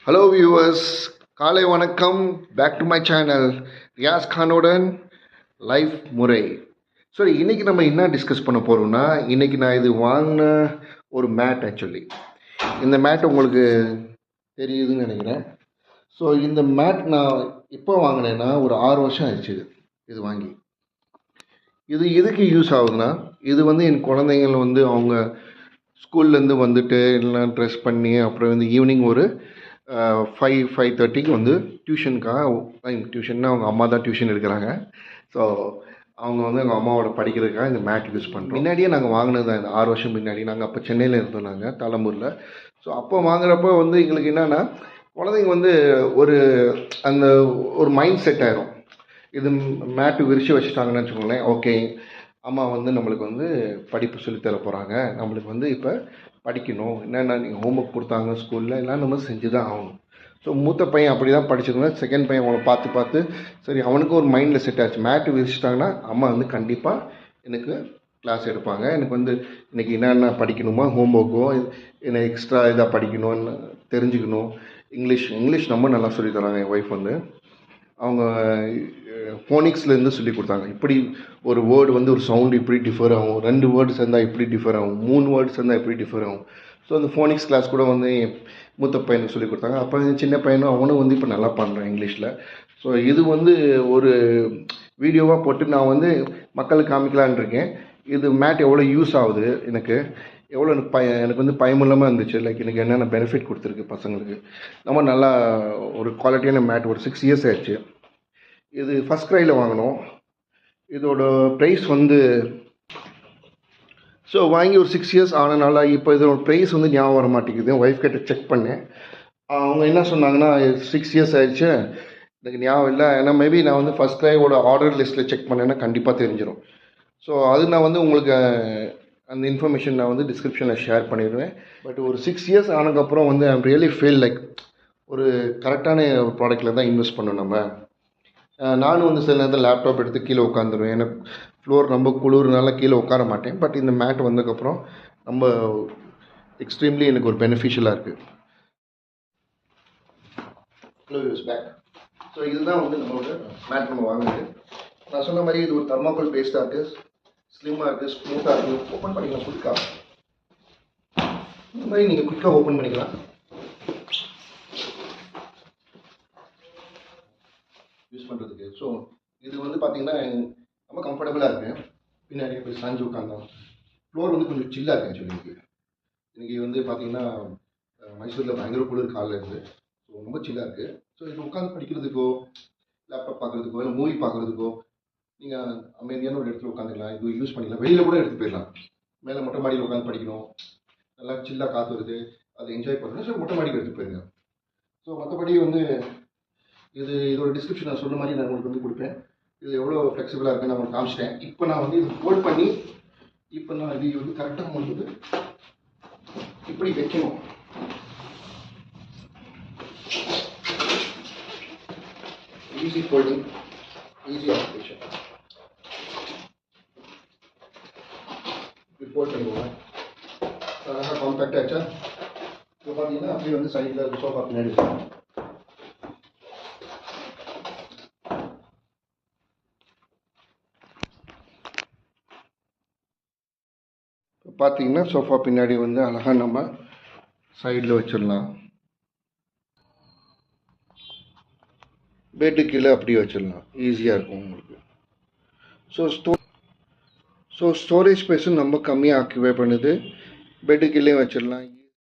Hello viewers, காலை வணக்கம். Back to my channel Riyas கானுடன் லைஃப் முறை. சரி, இன்றைக்கி நம்ம என்ன டிஸ்கஸ் பண்ண போகிறோம்னா, இன்றைக்கி நான் இது வாங்கின ஒரு மேட். ஆக்சுவலி இந்த மேட் உங்களுக்கு தெரியுதுன்னு நினைக்கிறேன். ஸோ இந்த மேட் நான் எப்போ வாங்கினேன்னா ஒரு 6 வருஷம் ஆயிடுச்சு இது வாங்கி. இது எதுக்கு யூஸ் ஆகுதுன்னா, இது என் குழந்தைங்கள் அவங்க ஸ்கூல்லேருந்து வந்துட்டு எல்லாம் ட்ரெஸ் பண்ணி அப்புறம் ஈவினிங் ஒரு 5:30க்கு டியூஷன்னா அவங்க அம்மா தான் டியூஷன் எடுக்கிறாங்க. ஸோ அவங்க அவங்க அம்மாவோட படிக்கிறதுக்காக இந்த மேட் யூஸ் பண்ணுறோம். முன்னாடியே நாங்கள் வாங்கினது தான், இந்த 6 வருஷம் முன்னாடி. நாங்கள் அப்போ சென்னையில் இருந்தோம், நாங்கள் தலம்பூரில். ஸோ அப்போ வாங்குறப்போ எங்களுக்கு என்னென்னா, குழந்தைங்க ஒரு அந்த ஒரு மைண்ட் செட் ஆயிரும். இது மேட்டு விரித்து வச்சுட்டாங்கன்னு வச்சுக்கோங்களேன், ஓகே அம்மா நம்மளுக்கு படிப்பு சொல்லித்தர போகிறாங்க, நம்மளுக்கு இப்போ படிக்கணும், என்னென்ன நீங்கள் ஹோம்ஒர்க் கொடுத்தாங்க ஸ்கூலில் எல்லாம் நம்ம செஞ்சு தான் ஆகணும். ஸோ மூத்த பையன் அப்படி தான் படிச்சிருந்தேன். செகண்ட் பையன் அவனை பார்த்து சரி அவனுக்கும் ஒரு மைண்டில் செட் ஆச்சு. மேட்டு விரிச்சிட்டாங்கன்னா அம்மா கண்டிப்பாக எனக்கு கிளாஸ் எடுப்பாங்க, எனக்கு இன்றைக்கி என்னென்ன படிக்கணுமோ ஹோம்ஒர்க்கோ என்ன எக்ஸ்ட்ரா இதாக படிக்கணும்னு தெரிஞ்சுக்கணும். இங்கிலீஷ் ரொம்ப நல்லா சொல்லித்தராங்க. என் ஒய்ஃப் அவங்க ஃபோனிக்ஸ்லேருந்து சொல்லி கொடுத்தாங்க. இப்படி ஒரு வேர்டு ஒரு சவுண்டு இப்படி டிஃபர் ஆகும், 2 வேர்டு சேர்ந்தால் இப்படி டிஃபர் ஆகும், 3 வேர்டு சேர்ந்தால் இப்படி டிஃபர் ஆகும். ஸோ அந்த ஃபோனிக்ஸ் கிளாஸ் கூட என் மூத்த பையனுக்கு சொல்லி கொடுத்தாங்க. அப்போ சின்ன பையனும் அவனும் இப்போ நல்லா பண்ணுறான் இங்கிலீஷில். ஸோ இது ஒரு வீடியோவாக போட்டு நான் மக்களுக்கு காமிக்கலான் இருக்கேன். இது மேட் எவ்வளோ யூஸ் ஆகுது, எனக்கு எவ்வளோ எனக்கு பயமில்லாமல் இருந்துச்சு. லைக் எனக்கு என்னென்ன பெனிஃபிட் கொடுத்துருக்கு பசங்களுக்கு. நம்ம நல்லா ஒரு குவாலிட்டியான மேட். ஒரு 6 இயர்ஸ் ஆயிடுச்சு. இது ஃபஸ்ட் க்ரையில் வாங்கினோம். இதோட ப்ரைஸ் ஸோ வாங்கி ஒரு 6 இயர்ஸ் ஆனனால இப்போ இதோட ப்ரைஸ் ஞாபகம் வர மாட்டேங்குது. ஒய்ஃப் கிட்ட செக் பண்ணேன். அவங்க என்ன சொன்னாங்கன்னா, 6 இயர்ஸ் ஆயிடுச்சு, எனக்கு ஞாபகம் இல்லை. ஏன்னா மேபி நான் ஃபஸ்ட் க்ரையோட ஆர்டர் லிஸ்ட்டில் செக் பண்ணேன்னா கண்டிப்பாக தெரிஞ்சிடும். ஸோ அது நான் உங்களுக்கு அந்த இன்ஃபர்மேஷன் நான் டிஸ்கிரிப்ஷனில் ஷேர் பண்ணிடுவேன். பட் ஒரு 6 இயர்ஸ் ஆனதுக்கப்புறம் ஐம் ரியலி ஃபீல் லைக் ஒரு கரெக்டான ஒரு ப்ராடக்ட்டில் தான் இன்வெஸ்ட் பண்ணணும் நம்ம. நானும் சில நேரத்தில் லேப்டாப் எடுத்து கீழே உட்காந்துருவேன். எனக்கு ஃப்ளோர் ரொம்ப குளிர்னால கீழே உட்கார மாட்டேன். பட் இந்த மேட் வந்ததுக்கப்புறம் ரொம்ப எக்ஸ்ட்ரீம்லி எனக்கு ஒரு பெனிஃபிஷியலாக இருக்குது. பேக். ஸோ இதுதான் நம்மளோட மேட் நம்ம வாங்குது. நான் சொன்ன மாதிரி இது ஒரு தர்மாக்கோல் பேஸ்டாக இருக்குது, ஸ்லிம்மாக இருக்குது, ஸ்மூத்தாக இருக்குது. ஓப்பன் பண்ணிக்கலாம் குயிக்காக. இந்த மாதிரி நீங்கள் குயிக்காக ஓப்பன் பண்ணிக்கலாம். யூஸ் பண்ணுறதுக்கு. ஸோ இது பார்த்தீங்கன்னா ரொம்ப கம்ஃபர்டபுளாக இருக்குது. பின்னாடி போய் சாஞ்சு உட்காந்தோம். ஃப்ளோர் கொஞ்சம் சில்லாக இருக்குது. ஆக்சுவலி இன்றைக்கி பார்த்தீங்கன்னா மைசூரில் பயங்கர குளிர் காலில் இருக்குது. ஸோ ரொம்ப சில்லாக இருக்குது. ஸோ இது உட்காந்து படிக்கிறதுக்கோ, லேப்டாப் பார்க்குறதுக்கோ, இல்லை மூவி பார்க்குறதுக்கோ நீங்கள் அமைதியான ஒரு இடத்துல உட்காந்துக்கலாம். இது யூஸ் பண்ணிக்கலாம். வெளியில் கூட எடுத்துகிட்டு போயிடலாம். மேலே மொட்டை மாடியில் உட்காந்து படிக்கணும், நல்லா சில்லாக காற்று வருது, அதை என்ஜாய் பண்ணணும். ஸோ மொட்டை மாடிக்கு எடுத்துகிட்டு போயிருங்க. ஸோ மற்றபடி இதோட டிஸ்கிரிப்ஷன் நான் சொன்ன மாதிரி நான் உங்களுக்கு கொடுப்பேன். இது எவ்வளோ ஃப்ளெக்சிபிளாக இருக்குன்னு நான் உங்களுக்கு காமிச்சிட்டேன். இப்போ நான் இது ஃபோல்ட் பண்ணி இப்போ நான் இது கரெக்டாக உங்களுக்கு இப்படி வைக்கணும். Easy folding, easy operation. இப்படி ஃபோல்ட் பண்ணிக்கோங்க. அழகாக காம்பேக்ட் ஆச்சா. இப்போ பார்த்தீங்கன்னா அப்படியே சைடில் சோஃபா பின்னாடி இருக்கும். பார்த்தீங்கன்னா சோஃபா பின்னாடி அழகாக நம்ம சைடில் வச்சிடலாம். பெட்டு கீழே அப்படியே வச்சிடலாம். ஈஸியாக இருக்கும் உங்களுக்கு. ஸோ ஸ்டோரேஜ் ஸ்பேஸும் ரொம்ப கம்மியாக ஆக்குபை பண்ணுது. பெட்டு கீழே வச்சிடலாம்.